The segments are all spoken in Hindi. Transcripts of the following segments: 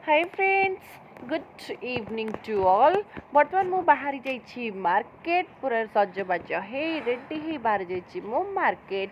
Hi friends, good evening to all. बर्तमान मु बाहरी जाइछि मार्केट पूरा सजबाज हे रेडी ही बाहर जाइछि मु मार्केट।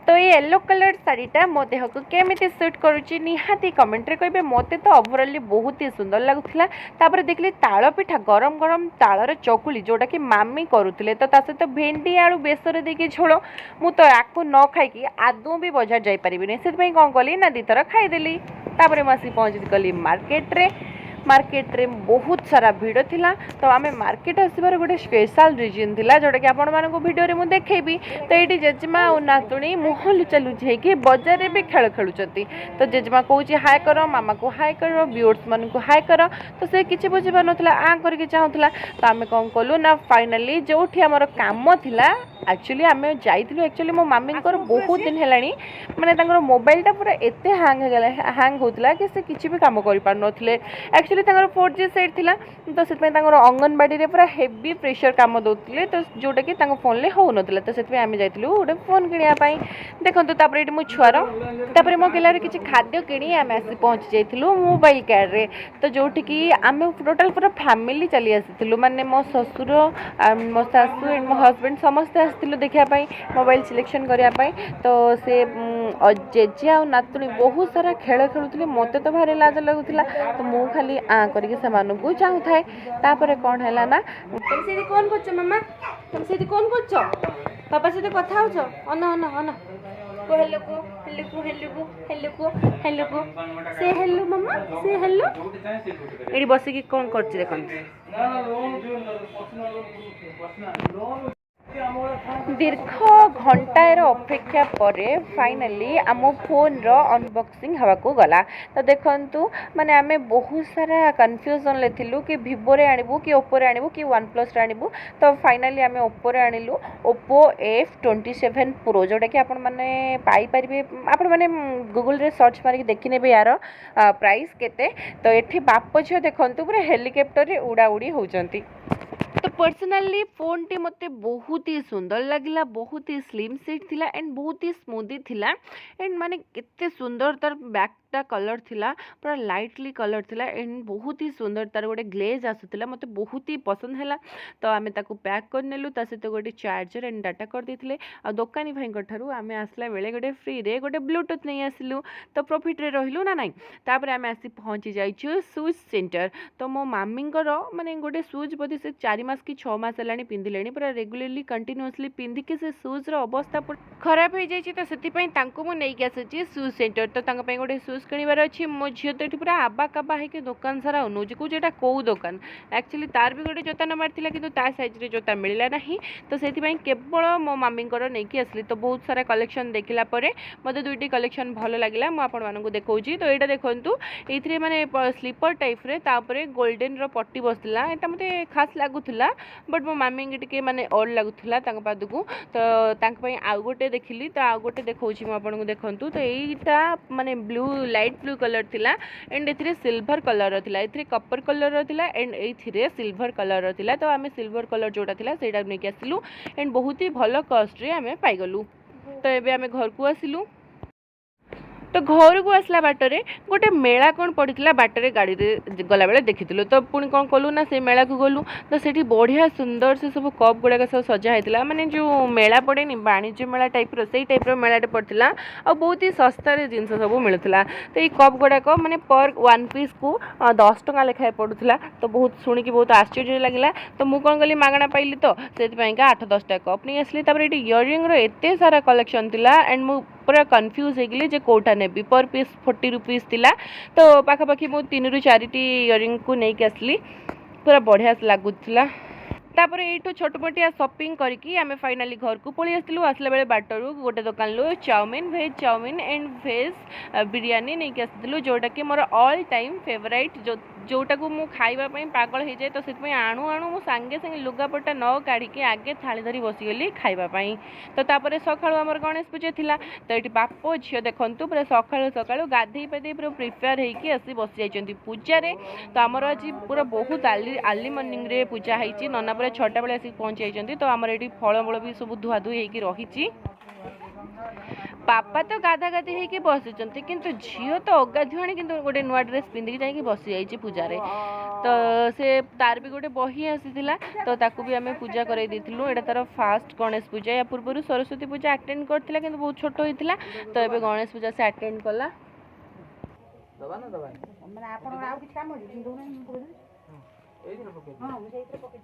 तो ये येलो कलर शाढ़ीटा मो देह को केमिति सूट करुच्ची निहाती कमेंट रे कहबे। मते तो ओवरऑली बहुत ही सुंदर लगुला। तापर देखली ताଳ पिठा गरम गरम ताळर चकुली जोटा कि मामी करुले। तो सहित भेंडी आलू बेसर देकी झोल मु तो याकू न खाई आदौ भी बजार जाई परिबिनी से कौन कली ना दीथर खाईदेली। तापर मसी पहुँच गली मार्केट रे बहुत सारा भिड़ थिला। तो आमे मार्केट आसबार गोटे स्पेशल रिजन थिला जोटा कि आपण मानको वीडियो रे मु देखेबी। तो ये जेजेमा और नातुणी मुह लुचा लुचाई कि बजार रे भी खेल खेलुचती। तो जेजेमा कहूँ हाय कर, मामा को हाय कर, व्यूअर्स मान को हाय कर। तो से किसी बुझी पार नाला आ करके चाहूला। तो आम कौन कलु ना फाइनाली जो आमर काम थिला एक्चुअली आम जाइलु। एक्चुअली मो मामी बहुत दिन है माने मोबाइल टा पूरा एते हैंग होता कि से किसी भी कम कर पार नथिले। एक्चुअली 4G सेट थिला। तो से अंगनवाड़ी रे पूरा हेवी प्रेशर काम दौले। तो जोटा कि फोन ले हो नथिला। तो से आम जाइलु गोटे फोन किनिया देखो। तापर ये मो छुआर तापर मो गेलार किसी खाद्य किणी आम आसी पहुँची जाइलु मोबाइल कार्ड रे। तो जोटि कि आम टोटाल पूरा फैमिली चली आसीलु माने मो ससुर मो सासू एंड मो हस्बैंड समस्ते आसलु देखापी मोबाइल सिलेक्शन करने। तो से जेजे आ नातुणी बहुत सारा खेल खेलुले। मत तो भारी लाज लगुला। तो मु खाली आ करके से चाहू थाए। तापर कौन है ना तुम से कौन कर मामा, तुम से कौन कर पापा से कथा हो अन अन अन को हेलो को हेलो को हेलो को हेलो को हेलो को से हेलो मामा से हेलो एडी बसिकी कौन करछि देखन। दीर्घ घंटार अपेक्षा पर फाइनाली आम फोन रो अनबॉक्सिंग हवा को गला। तो देखंतु माने आमे बहुत सारा कन्फ्यूजन ले थिलु कि वीवो रे आनिबु कि ओप्पो रे आनिबु कि वन प्लस रे आनिबु। तो फाइनाली आमे ओप्पो रे आनिलु ओप्पो F27 Pro जोटा कि आपण माने पाई परिबे। आपण माने गूगल रे सर्च मारि देखि नेबे यार प्राइस केते। तो एठी बाप झियो देखंतु पूरा हेलिकॉप्टर रे उड़ा उड़ी होचंती। तो पर्सनाली फोन टी मते बहुत ही सुंदर लगिला। बहुत ही स्लिम सीट थिला एंड बहुत ही स्मूदी थिला। एंड माने केते सुंदर तार बैक टा कलर थिला, पूरा लाइटली कलर थिला एंड बहुत ही सुंदर तार गोटे ग्लेज आसुला। मते बहुत ही पसंद हैला। तो आमे ताकू पैक कर नेलु। ता सहित गोटे चार्जर एंड डाटा कर देथिले। आ दुकानी भाई ठारू आमे आसला बेले गोटे फ्री रे गोटे ब्लूटूथ नहीं आसिलु। तो प्रॉफिट रे रहिलु ना नहीं। तापर आमे आसी पहुंची जाइछु शूज सेंटर। तो मो मामी माने गोटे शूज बोधे से 4 मास कि 6 मास है पिंधिले पूरा रेगुलरली कंटिन्यूअसली पिंधिकी से शूज अवस्था खराब हो जाए। तो से नहीं आसी शूज सेंटर। तो गोटे शूज किणवार अच्छी। मो झील तो ये पूरा आबा काबा है दुकान सारा अनौज कौन एटा कौ दुकान। एक्चुअली तार भी गोटे जोता नबार था कि सैज्रे जोता मिलला ना। तो से केवल मो मामी नहीं आसली। तो बहुत सारा कलेक्शन देखला मत दुईटी कलेक्शन भल लगे मुझे देखा। तो यहाँ देखूँ ये माने स्लीपर टाइप रे तापरे गोल्डन रो पट्टी बसला। यहाँ मत खास लगुला बट मो मामी टिके माने ऑड लगुला पाद को। तो आउ गोटे देखिली। तो आउ गोटे देखा मुझे देखूँ। तो यहीटा माने ब्लू लाइट ब्लू कलर थिला एंड ए सिल्वर कलर थिला। ए कपर कलर थिला एंड ए सिल्वर कलर थिला। तो आमे सिल्वर कलर जोटा थिला सेटा नेकी आसिलु एंड बहुत ही भल कॉस्ट रे आमे पाइगलु। तो एबे आमे घर को आसिलु। तो घर को आसला बाटरे गोटे मेला कौन पड़ा बाटरे गाड़ी रे गला बेले देखी। तो पुणी कौन कलु ना से मेला को गलु। तो सेठी बढ़िया सुंदर से सब कप गुड़ाक सब सजा होता माने जो मेला पड़ेनि वाणिज्य मेला टाइप से टाइप मेलाटे पड़ता। और बहुत ही सस्ता जिनस सब मिलूला। तो ये कप गुड़ाक माने पर वन पीस को 10 टंका लेखाएं पड़ूला। तो बहुत शुणिकी बहुत आश्चर्य लगे। तो मुझे कौन कली मागणा पाइली। तो से 8-10टा कप नहीं आसली। ये इयरिंग एते सारा कलेक्शन थिला एंड मु पूरा कन्फ्यूज हो गली कोटा नेबी। पर पीस 40 रुपीस थिला। तो पाखापाखि मु 3 ରୁ 4टी इयरिंग को नहीं आसली। पूरा बढ़िया लगुला। तापर ये छोट मोटिया शॉपिंग करके आमे फाइनाली घर को पलि आसलु। आसला बेले बाटरू गोटे दुकान लो chowmein veg chowmein and veg biryani नहीं आसलु जोटा कि मोर ऑल टाइम फेवरेट जोटा को मु खाइबा पई पागल हो जाए। तो से आणु आणु मु सांगे सांगे लुगापटा न काढ़ी आगे थाली धरी बसीगली खाइबा पई। तो तापर सकाळु हमर गणेश पूजा थिला। तो ये बाप झील देखंतु पूरा सकाळु सकाळु गाधई पाधई पूरा प्रिपेयर होइकी आसी बसी जाइछन्ती पूजा रे। तो आमर आज पूरा बहुत आर्ली मॉर्निंग रे पूजा होइछि। नना पूरा 6टा बेले आसी पहुँची जाइछन्ती। तो आमर ये फलमूल भी सब धुआ धुई होइकी रहिछि। बापा तो गाधा गाधी होइके बसिचंती किंतु झियो तो अगाधुआणी किंतु गोटे नुआ ड्रेस पिंधिकी जाइकी बसी जाइछि पूजारे। तो से तार भी गोटे बही आसीथिला तो ताकू भी आमे पूजा करई देथिलु। एटा तार फास्ट गणेश पूजा या पूर्व सरस्वती पूजा अटेंड करथिला किंतु बहुत छोट होइथिला तो एबे गणेश पूजा से अटेंड कला। दबा ना दबा माने आपण आउ किछ काम होई किंतु नै एई दिन पके हां मुझे एई पके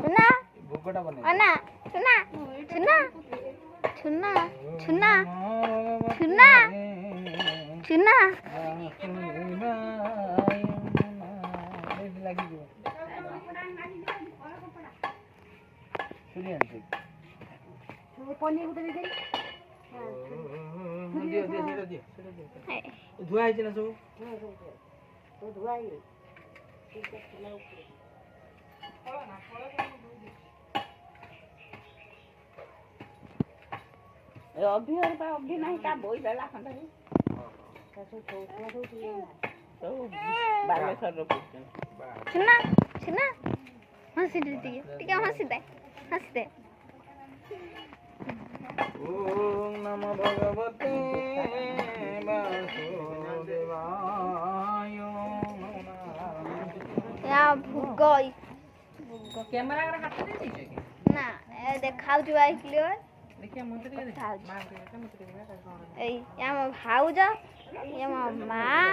सुना भोगटा बने अना सुना सुना सुना सुना सुना सुना लागी जो सुनिए तो पनी गुटे दे दियो दियो दियो धुआ है ना सब तो धुआ है ठीक है चला ऊपर फळ ना फळ अभी और बा अभी नहीं का बोई देला खंडा कसो तो बालेश्वर रो सुना सुना हंसी दे ठीक हंसी दे ओम नमो भगवते वासुदेवाय या भुगई कैमरा का हाथ दे दीजिए ना ए देखाउ जो आई क्लियर देखिए मुंह तो दिखा ए या म भाउज या म मां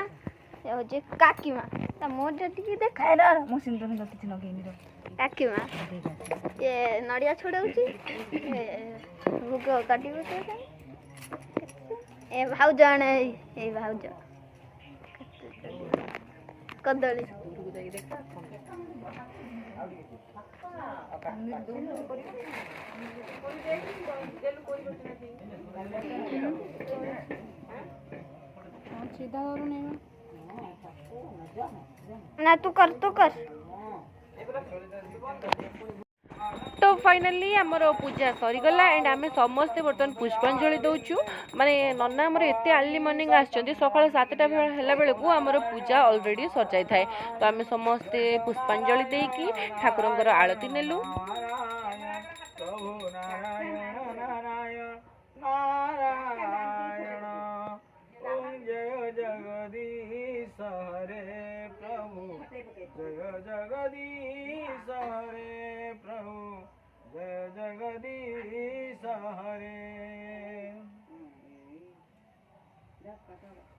ए हो जे काकी मां त मोर जति देखाय रे मो सिंदूर न किछ न गेनी रे काकी मां ये नड़िया छोड़ाउची भूक काटी ए भाउज आने ए भाउज कदली ना तू कर तो फाइनली आमर पूजा सरीगला एंड आम समस्ते बर्तमान पुष्पांजलि दौचु माने नन्ना आमर एत अर्ली मॉर्निंग आसछन्ती सकाळ 7टा होला बेलकू आमर पूजा ऑलरेडी सर जाय थाए तो आम समस्ते पुष्पांजलि देकी ठाकुरंकर आरती नेलु। जगदीश हरे प्रभु जय जगदीश हरे प्रभु जय जगदीश हरे